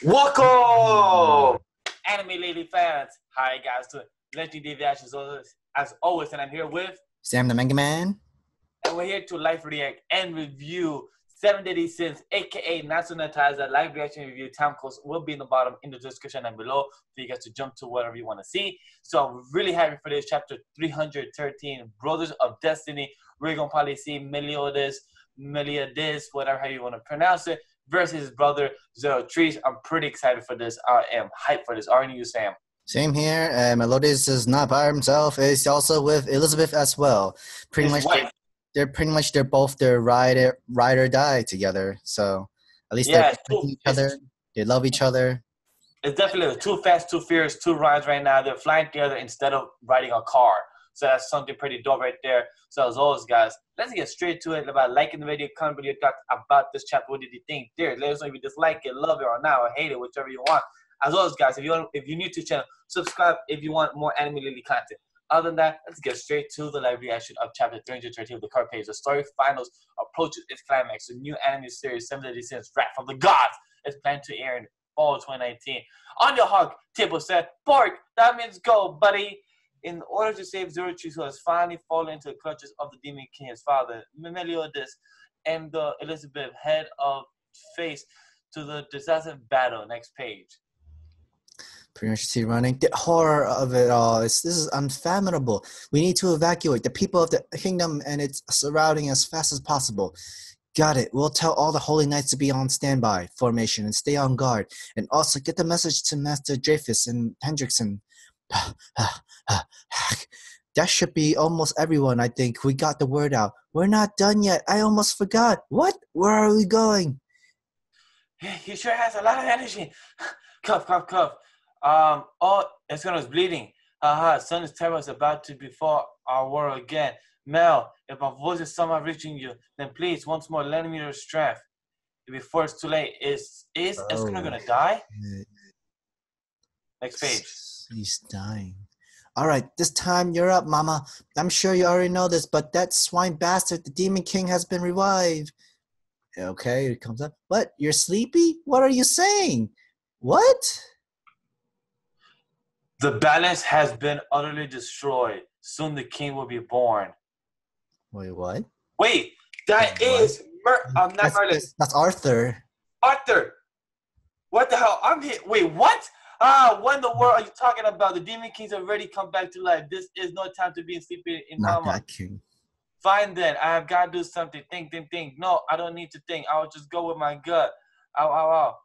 Welcome, anime lady fans. Hi guys, to Legend Deviations as always, and I'm here with Sam the Manga Man. And we're here to live react and review 7 Deadly Sins, aka Nanatsu No Taizai live reaction review. Time codes will be in the bottom in the description and below for you guys to jump to whatever you want to see. So I'm really happy for this chapter 313, Brothers of Destiny. We're gonna probably see Meliodas, whatever how you want to pronounce it, versus his brother Zeldris. I'm pretty excited for this. I am hyped for this. Aren't you, Sam? Same here. Meliodas is not by himself. He's also with Elizabeth as well. They're both their ride or die together. So at least they're protecting each other. They love each other. It's definitely too fast, too fierce, two rides right now. They're flying together instead of riding a car. So that's something pretty dope right there. So as always, guys, let's get straight to it. About liking the video, comment what you thought about this chapter. What did you think? There, let us know if you dislike it, love it, or not, or hate it, whichever you want. As always, guys, if you're new to the channel, subscribe if you want more anime lily content. Other than that, let's get straight to the live reaction of chapter 313 of the card page. The story finals approaches its climax. The new anime series 7 Deadly Sins, Wrath of the Gods, is planned to air in fall 2019. On your hug, Table said, "Bark, that means go, buddy." In order to save Zeldris, who has finally fallen into the clutches of the Demon King, his father, Meliodas, and Elizabeth head of face to the decisive battle. Next page. Pretty much see running. The horror of it all. This is unfathomable. We need to evacuate the people of the kingdom and its surrounding as fast as possible. Got it. We'll tell all the holy knights to be on standby formation and stay on guard. And also get the message to Master Dreyfus and Hendrickson. That should be almost everyone, I think. We got the word out. We're not done yet. I almost forgot. What? Where are we going? He sure has a lot of energy. Cough, cough, cough. Oh, Escanor is bleeding. Son is terror is about to befall our world again. Mel, if my voice is somehow reaching you, then please, once more, lend me your strength. Before it's too late, is Escanor gonna die? Next page. He's dying. All right, this time you're up, Mama. I'm sure you already know this, but that swine bastard, the Demon King, has been revived. Okay, it comes up. What? You're sleepy? What are you saying? What? The balance has been utterly destroyed. Soon the king will be born. Wait, what? Wait, that is not Merlin. That's Arthur. Arthur! What the hell? I'm here. Wait, what? What in the world are you talking about? The Demon King's already come back to life. This is no time to be sleeping in Not Mama. that king. Fine then. I have got to do something. Think. No, I don't need to think. I'll just go with my gut. Ow, ow, ow.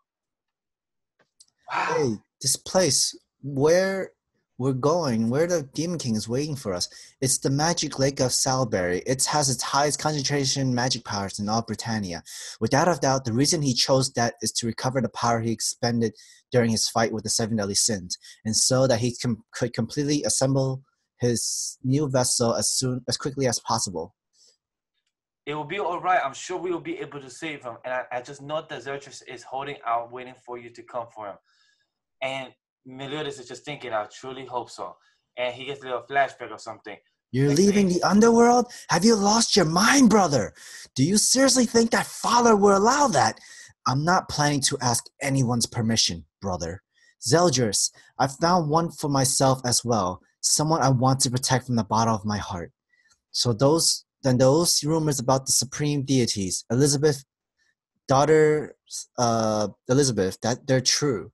Wow. Hey, this place, where we're going, where the Demon King is waiting for us. It's the magic lake of Salberry. It has its highest concentration magic powers in all Britannia. Without a doubt, the reason he chose that is to recover the power he expended during his fight with the 7 Deadly Sins, and so that he could completely assemble his new vessel as quickly as possible. It will be all right. I'm sure we will be able to save him. And I just know that Zeldris is holding out, waiting for you to come for him. And Meliodas is just thinking, I truly hope so. And he gets a little flashback or something. You're leaving the underworld? Have you lost your mind, brother? Do you seriously think that father will allow that? I'm not planning to ask anyone's permission, brother. Zeldris, I found one for myself as well. Someone I want to protect from the bottom of my heart. So those rumors about the supreme deities, Elizabeth, daughter Elizabeth, that they're true.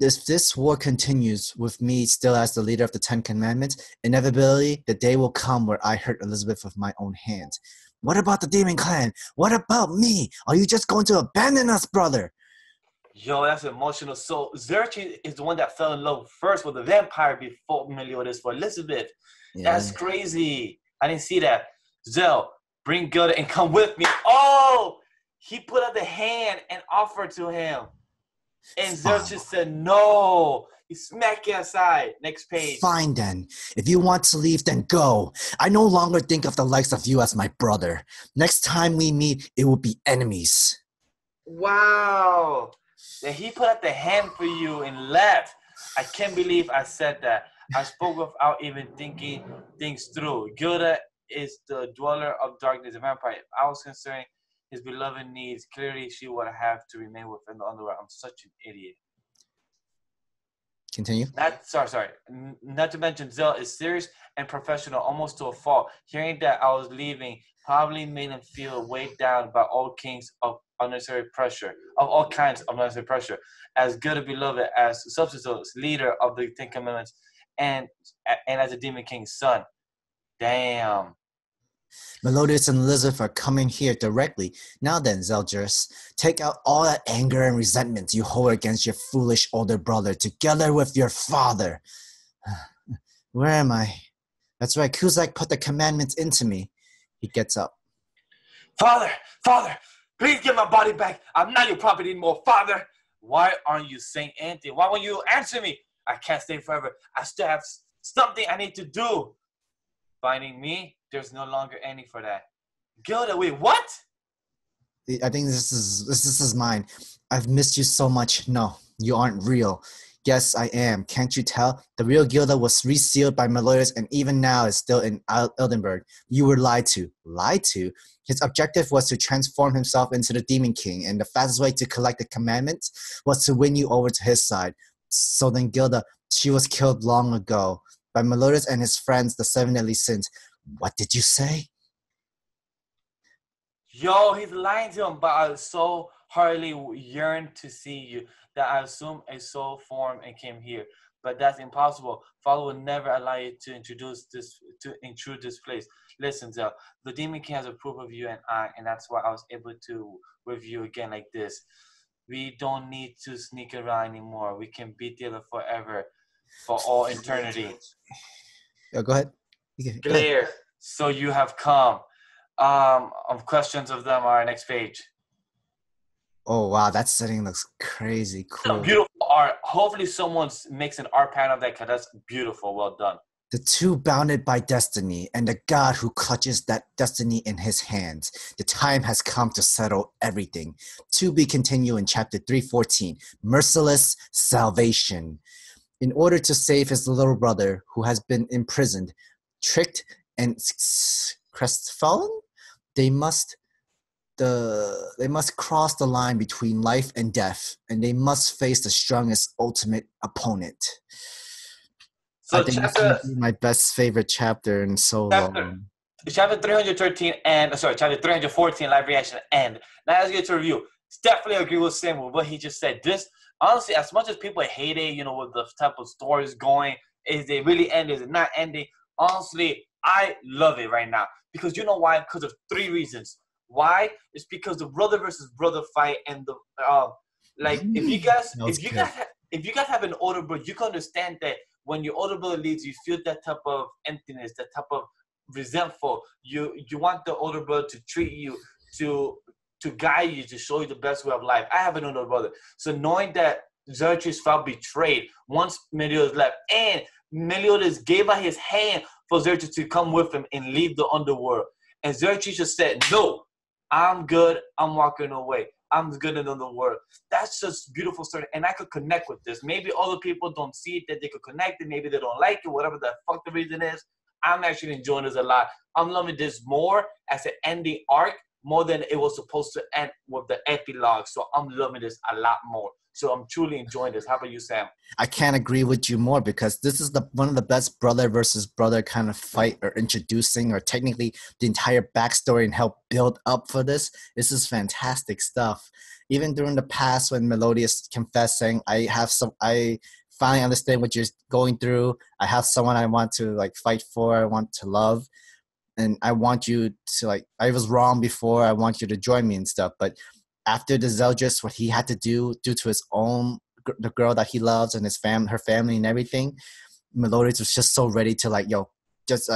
If this war continues with me still as the leader of the 10 Commandments, inevitably the day will come where I hurt Elizabeth with my own hands. What about the Demon Clan? What about me? Are you just going to abandon us, brother? Yo, that's emotional. So Zeldris is the one that fell in love first with the vampire before Meliodas for Elizabeth. Yeah. That's crazy. I didn't see that. Zel, bring Gilda and come with me. Oh, he put out the hand and offered to him. And Zeldris said no. He smacked you aside. Next page. Fine then. If you want to leave, then go. I no longer think of the likes of you as my brother. Next time we meet, it will be enemies. Wow. Then he put out the hand for you and left. I can't believe I said that. I spoke without even thinking things through. Gilda is the dweller of darkness, a vampire. I was concerned his beloved needs. Clearly, she would have to remain within the underworld. I'm such an idiot. Continue. Not to mention, Zell is serious and professional, almost to a fault. Hearing that I was leaving probably made him feel weighed down by all kinds of unnecessary pressure, As good a beloved, as substitute leader of the Ten Commandments, and as a Demon King's son. Damn. Meliodas and Elizabeth are coming here directly. Now then, Zeldris, take out all that anger and resentment you hold against your foolish older brother, together with your father. Where am I? That's right, Kuzak put the commandments into me. He gets up. Father, please give my body back. I'm not your property anymore, Father. Why aren't you saying anything? Why won't you answer me? I can't stay forever. I still have something I need to do. Finding me? There's no longer any for that. Gilda, wait, what? I think this is mine. I've missed you so much. No, you aren't real. Yes, I am. Can't you tell? The real Gilda was resealed by Meliodas and even now is still in Eldenburg. You were lied to. Lied to? His objective was to transform himself into the Demon King, and the fastest way to collect the commandments was to win you over to his side. So then Gilda, she was killed long ago by Meliodas and his friends, the Seven Deadly Sins. What did you say? Yo, he's lying to him, but I so heartily yearn to see you that I assumed a soul form and came here. But that's impossible. Father will never allow you to intrude this place. Listen, Zell, the Demon King has approved of you and I, and that's why I was able to with you again like this. We don't need to sneak around anymore. We can be together forever, for all eternity. Go ahead. Clear. So you have come. Questions of them are next page. Oh wow, that setting looks crazy cool. Beautiful art. Hopefully someone makes an art panel of that because that's beautiful. Well done. The two bounded by destiny and the God who clutches that destiny in his hands. The time has come to settle everything. To be continued in chapter 314, Merciless Salvation. In order to save his little brother who has been imprisoned, tricked, and crestfallen, they must cross the line between life and death, and they must face the strongest ultimate opponent. So I think this is my best favorite chapter in so long. Chapter 313 and chapter 314 live reaction end. Now let's get to review. Definitely agree with Sam with what he just said. This honestly, as much as people hate it, with the type of stories going, is it really ending? Is it not ending? Honestly, I love it right now because you know why? Because of three reasons. Why? It's because the brother versus brother fight and the if you guys have an older brother, you can understand that when your older brother leaves, you feel that type of emptiness, that type of resentful. You want the older brother to treat you, to guide you, to show you the best way of life. I have an older brother, so knowing that Zeldris felt betrayed once Meliodas left, and Meliodas gave out his hand for Zeldris to come with him and leave the underworld, and Zeldris just said, "No, I'm good. I'm walking away. I'm good in the world." That's just beautiful story, and I could connect with this. Maybe other people don't see it, that they could connect it. Maybe they don't like it, whatever the fuck the reason is. I'm actually enjoying this a lot. I'm loving this more as an ending arc more than it was supposed to end with the epilogue. So I'm loving this a lot more. So I'm truly enjoying this. How about you, Sam? I can't agree with you more because this is one of the best brother versus brother kind of fight or introducing or technically the entire backstory and help build up for this. This is fantastic stuff. Even during the past when Meliodas confessed saying, I finally understand what you're going through. I have someone I want to fight for. I want to love. And I want you to I was wrong before. I want you to join me and stuff. But after the Zeldris, what he had to do due to his own, the girl that he loves and her family and everything, Meliodas was just so ready to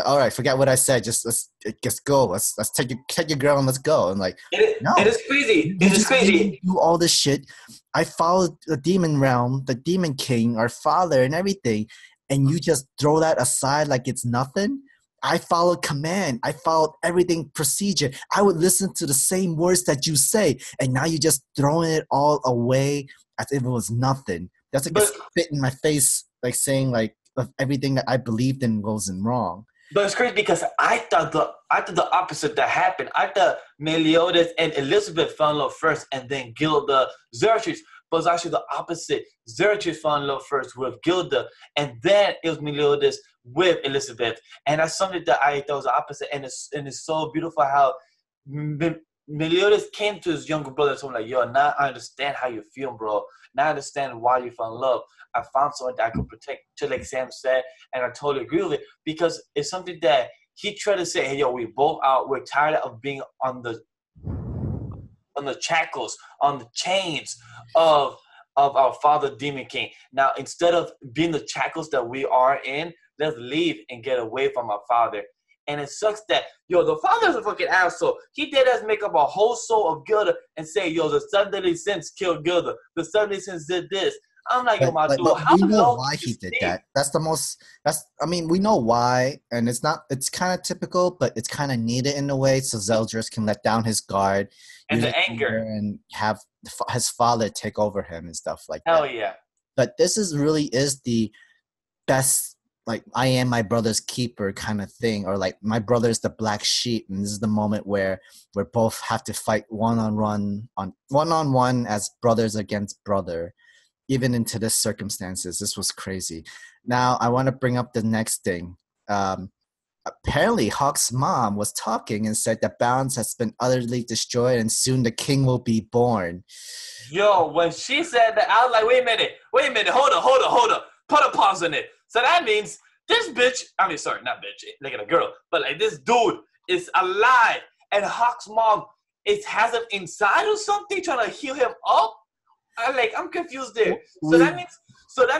all right, forget what I said. Let's go. Let's take your girl and let's go. And it is crazy. It is crazy. Do all this shit. I followed the demon realm, the demon king, our father, and everything, and you just throw that aside like it's nothing. I followed command. I followed everything procedure. I would listen to the same words that you say, and now you're just throwing it all away as if it was nothing. That's a spit in my face, saying of everything that I believed in wasn't wrong. But it's crazy because I thought the opposite that happened. I thought Meliodas and Elizabeth fell in love first, and then Gilda Xerxes. But it's actually the opposite. Xerxes fell in love first with Gilda, and then it was Meliodas with Elizabeth. And that's something that I thought was the opposite. And it's so beautiful how Meliodas came to his younger brother and told him, like, yo, now I understand how you feel, bro. Now I understand why you fell in love. I found someone that I could protect, just like Sam said, and I totally agree with it because it's something that he tried to say, hey, yo, we both out. We're tired of being on the shackles, on the chains of our father, Demon King. Now, instead of being the shackles that we are in, let's leave and get away from our father. And it sucks that, yo, the father's a fucking asshole. He did us make up a whole soul of Gilda and say, yo, the 7 deadly sins killed Gilda. The 7 deadly sins did this. I'm like, yo, my dude, how we know low why can he you did stay? that. I mean, we know why, and it's kind of typical, but it's kind of needed in a way so Zeldris can let down his guard, And use the anger. and have his father take over him and stuff like Hell that. yeah. But this really is the best, like, I am my brother's keeper kind of thing, or like my brother's the black sheep, and this is the moment where we both have to fight one-on-one as brothers against brother. Even into this circumstances, this was crazy. Now, I want to bring up the next thing. Apparently, Hawk's mom was talking and said that balance has been utterly destroyed and soon the king will be born. Yo, when she said that, I was like, wait a minute, hold up. Put a pause on it. So that means this bitch, I mean, sorry, not bitch, like a girl, but like this dude is alive and Hawk's mom has him inside or something trying to heal him up. I'm confused there. So that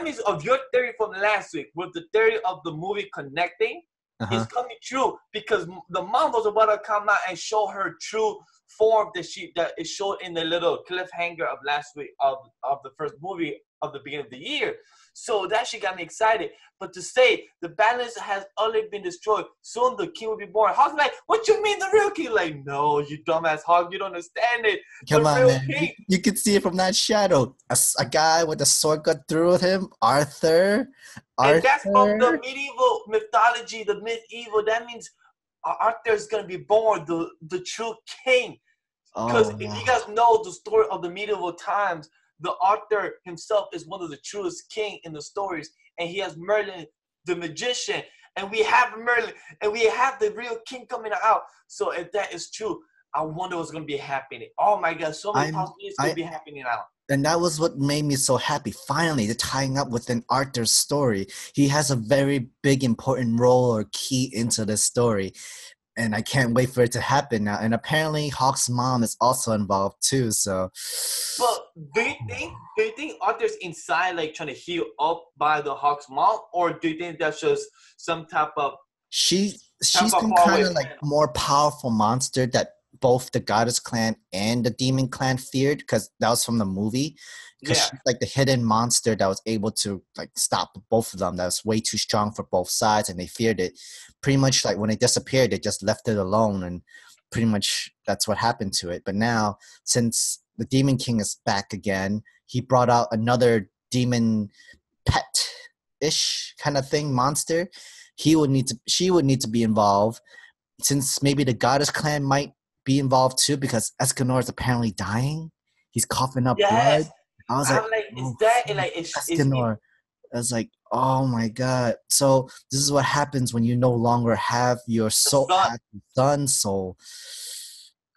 means of your theory from last week, with the theory of the movie connecting, is coming true because the mom was about to come out and show her true form that is showed in the little cliffhanger of last week of the first movie of the beginning of the year. So that shit got me excited. But to say the balance has already been destroyed, soon the king will be born. Hawk's like, what you mean the real king? Like, no, you dumbass Hawk, you don't understand it. Come the on, real man. King. You can see it from that shadow. A guy with a sword cut through him, Arthur. And that's from the medieval mythology, the medieval. That means Arthur's going to be born, the true king. Because if you guys know the story of the medieval times, the Arthur himself is one of the truest king in the stories. And he has Merlin, the magician. And we have Merlin. And we have the real king coming out. So if that is true, I wonder what's going to be happening. Oh my God, so many possibilities could be happening now. And that was what made me so happy. Finally, they're tying up within Arthur's story. He has a very big, important role or key into this story. And I can't wait for it to happen now. And apparently Hawk's mom is also involved too, so. But do you think Arthur's inside, like, trying to heal up by the Hawk's mom? Or do you think that's just some type of... She's some kind of like more powerful monster that both the Goddess Clan and the Demon Clan feared, because that was from the movie. Because she's like the hidden monster that was able to like stop both of them. That was way too strong for both sides, and they feared it. Pretty much like when it disappeared, they just left it alone, and pretty much that's what happened to it. But now, since the Demon King is back again, he brought out another demon pet-ish kind of thing, monster. She would need to be involved, since maybe the Goddess Clan might be involved too, because Escanor is apparently dying. He's coughing up blood. I was Escanor. I was like, oh my God. So this is what happens when you no longer have your soul, son soul.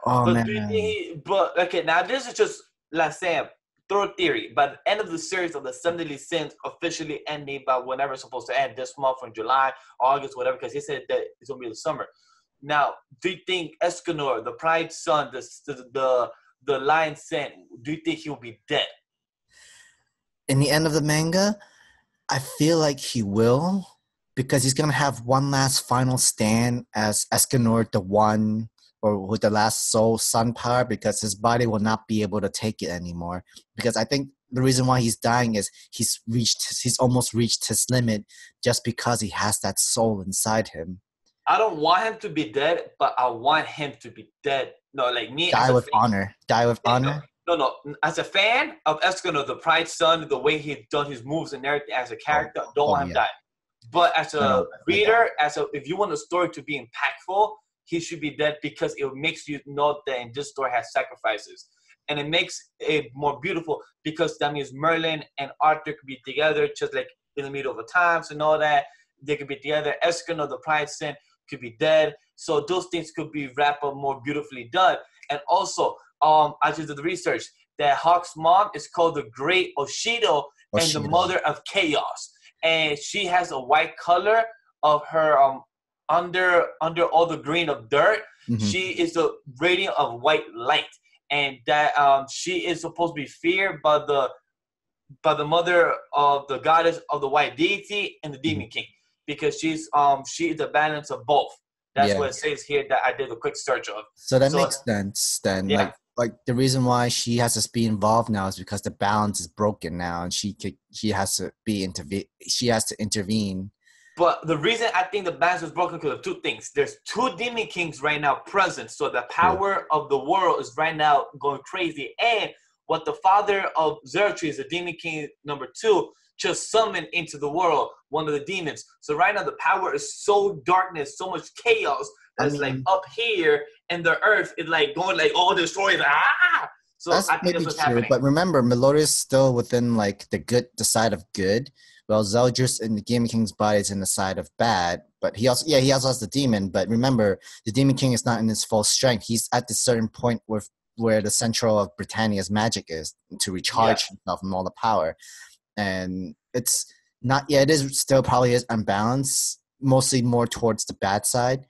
Oh, but man. Okay, now this is just, like Sam, through theory. By the end of the series of the 7 Deadly Sins officially ending by whenever it's supposed to end, this month from July, August, whatever, because he said that it's going to be the summer. Now, do you think Escanor, the Pride Son, the Lion Saint, do you think he'll be dead? In the end of the manga, I feel like he will, because he's going to have one last final stand as Escanor, the one, or with the last soul sun power, because his body will not be able to take it anymore. Because I think the reason why he's dying is he's almost reached his limit just because he has that soul inside him. I don't want him to be dead, but I want him to be dead. No, like me. Die with honor. Die with honor? No. As a fan of Escanor, the Pride Son, the way he's done his moves and everything as a character, don't want him to die. But as I a know. reader, if you want the story to be impactful, he should be dead because it makes you know that in this story has sacrifices. And it makes it more beautiful because that means Merlin and Arthur could be together just like in the middle of the times and all that. They could be together. Escanor, the Pride Sin, could be dead. So those things could be wrapped up more beautifully done. And also, I just did the research that Hawk's mom is called the Great Oshido and the Mother of Chaos. And she has a white color of her under all the green of dirt. She is the radiant of white light, and that she is supposed to be feared by the mother of the goddess of the white deity and the demon king, because she is the balance of both. That's what it says here that I did a quick search of. So that makes sense then. Yeah. Like the reason why she has to be involved now is because the balance is broken now, and she has to intervene. But the reason I think the balance is broken because of two things. There's two demon kings right now present, so the power of the world is right now going crazy. And what the father of Zeldris, the demon king number 2, just summoned into the world, one of the demons. So right now the power is so darkness, so much chaos that's like up here, and the earth is like going like all destroyed. So I think that's what's happening. But remember, Meliodas is still within like the side of good. Well, Zeldris in the Demon King's body is in the side of bad. But he also has the demon. But remember, the Demon King is not in his full strength. He's at this certain point where the central of Britannia's magic is to recharge himself from all the power. And it's not. Yeah, it is still probably is unbalanced, mostly more towards the bad side.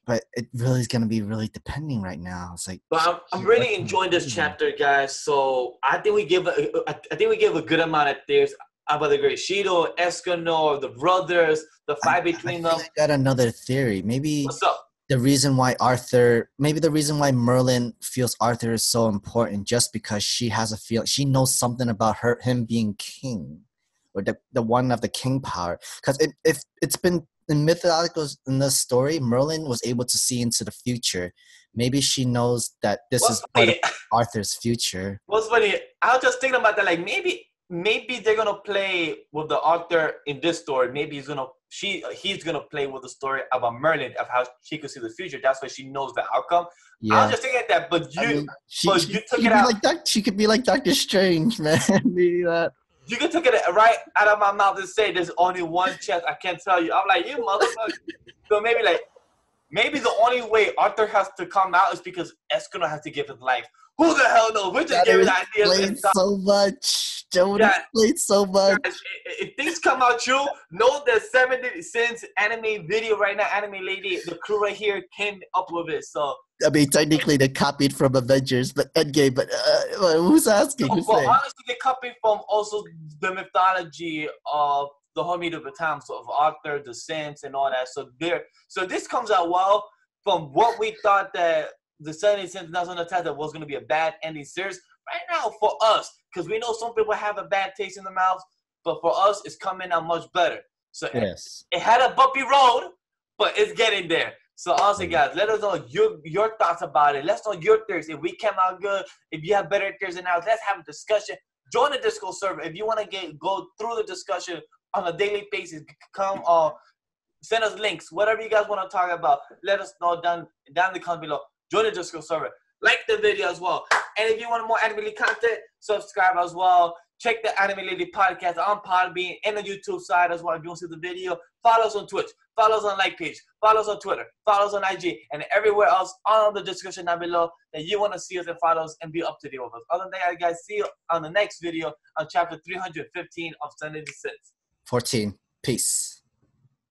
But it really is going to be really depending right now. It's like, but I'm really enjoying this chapter, guys. So I think we give a good amount of theories about the Great Shido, Escanor, the brothers, the fight between them. I got another theory. Maybe what's up? The reason why Merlin feels Arthur is so important just because she has a feel. She knows something about him being king, or the one of the king power. Because if it's been in mythologicals in this story, Merlin was able to see into the future. Maybe she knows that this is part of Arthur's future. What's funny? I was just thinking about that. Like maybe they're gonna play with the Arthur in this story. Maybe he's gonna play with the story about Merlin, of how she could see the future. That's why she knows the outcome. Yeah. I was just thinking that, but you took it out. She could be like Doctor Strange, man. Maybe that. You can take it right out of my mouth and say there's only one chance. I can't tell you. I'm like, you motherfucker. So maybe the only way Arthur has to come out is because Escanor has to give his life. Who the hell knows? We're just giving ideas. So much. Joe explained so much. Guys, if things come out true, know that 70 Sins anime video right now, anime lady, the crew right here came up with it. So I mean, technically they copied from Avengers, but Endgame. But who's asking? Well, honestly, they copied from also the mythology of the Homie of the time, so of Arthur, the Sins, and all that. So this comes out well from what we thought that the 70 Sins Nanatsu No Taizai was going to be a bad ending series. Right now, for us, because we know some people have a bad taste in the mouth, but for us, it's coming out much better. So it had a bumpy road, but it's getting there. So honestly, guys, let us know your thoughts about it. Let's know your theories. If we came out good, if you have better theories than ours, let's have a discussion. Join the Discord server. If you want to go through the discussion on a daily basis, come send us links. Whatever you guys want to talk about, let us know down in the comments below. Join the Discord server. Like the video as well. And if you want more anime content, subscribe as well. Check the Anime Lady podcast on Podbean and the YouTube side as well. If you want to see the video, follow us on Twitch, follow us on Like Page, follow us on Twitter, follow us on IG, and everywhere else on the description down below that you want to see us and follow us and be up to date with us. Other than that, guys, see you on the next video on chapter 315 of 70 Sins. 14. Peace.